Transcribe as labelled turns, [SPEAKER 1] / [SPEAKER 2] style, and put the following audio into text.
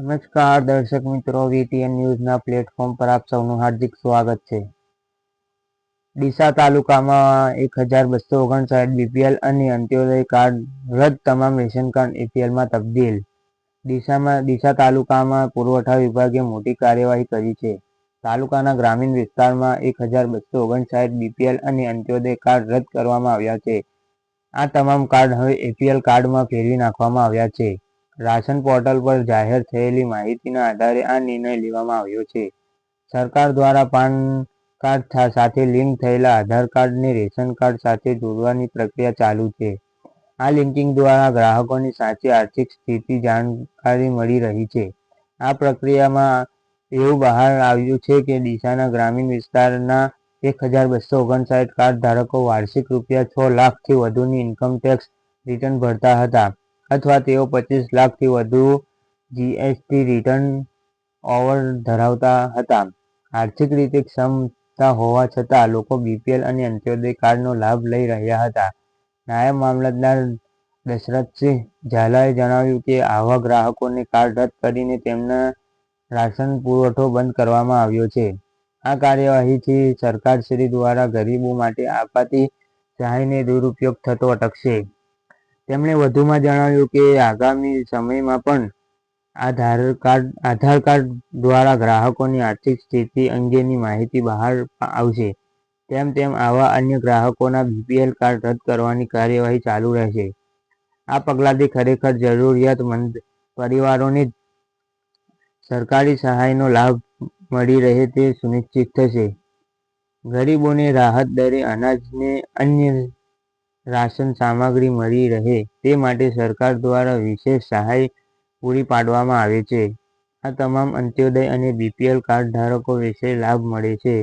[SPEAKER 1] નમસ્કાર દર્શક મિત્રો, વીટીએન ન્યૂઝના પ્લેટફોર્મ પર આપ સૌનું હાર્દિક સ્વાગત છે. ડીસા તાલુકામાં 1259 બીપીએલ અને અંત્યોદય કાર્ડ રદ, તમામ રેશન કાર્ડ એપીએલમાં તબદીલ. ડીસા તાલુકામાં પુરવઠા વિભાગે મોટી કાર્યવાહી કરી છે. તાલુકાના ગ્રામીણ વિસ્તારમાં 1259 બીપીએલ અને અંત્યોદય કાર્ડ રદ કરવામાં આવ્યા છે. આ તમામ કાર્ડ હવે એપીએલ કાર્ડમાં ફેરવી નાખવામાં આવ્યા છે. રાશન પોર્ટલ પર જાહેર થયેલી માહિતીના આધારે આ નિર્ણય લેવામાં આવ્યો છે. સરકાર દ્વારા પાન કાર્ડ સાથે લિંક થયેલા આધાર કાર્ડને રેશન કાર્ડ સાથે જોડવાની પ્રક્રિયા ચાલુ છે. આ લિંકિંગ દ્વારા ગ્રાહકોની સાચી આર્થિક સ્થિતિ જાણકારી મળી રહી છે. આ પ્રક્રિયામાં એવું બહાર આવ્યું છે કે ડીસાના ગ્રામીણ વિસ્તારના 1259 કાર્ડ ધારકો વાર્ષિક ₹6 લાખથી વધુની ઇન્કમ ટેક્સ રિટર્ન ભરતા હતા, અથવા તેઓ 25 લાખથી વધુ જીએસટી રિટર્ન ઓવર ધરાવતા હતા. આર્થિક રીતે ક્ષમતા હોવા છતાં લોકો બીપીએલ અને અંત્યોદય કાર્ડનો લાભ લઈ રહ્યા હતા. નાયબ મામલતદાર દશરથસિંહ ઝાલાએ જણાવ્યું કે આવા ગ્રાહકોને કાર્ડ રદ કરીને તેમના રાશન પુરવઠો બંધ કરવામાં આવ્યો છે. આ કાર્યવાહીથી સરકારશ્રી દ્વારા ગરીબો માટે અપાતી સહાયનો દુરુપયોગ થતો અટકશે. તેમણે વધુમાં જણાવ્યું કે આગામી સમયમાં પણ આધાર કાર્ડ દ્વારા ગ્રાહકોની આર્થિક સ્થિતિ અંગેની માહિતી બહાર આવશે. તેમ તેમ આવા અન્ય ગ્રાહકોના બીપીએલ કાર્ડ રદ કરવાની કાર્યવાહી ચાલુ રહેશે. આ પગલાંથી ખરેખર જરૂરિયાતમંદ પરિવારોને જ સરકારી સહાયનો લાભ મળી રહે તે સુનિશ્ચિત થશે. ગરીબોને રાહત દરે અનાજ અને અન્ય રાશન સામગ્રી મળી રહે તે માટે સરકાર દ્વારા વિશેષ સહાય પૂરી પાડવામાં આવે છે. આ તમામ અંત્યોદય અને બીપીએલ કાર્ડ ધારકો વિશે લાભ મળે છે.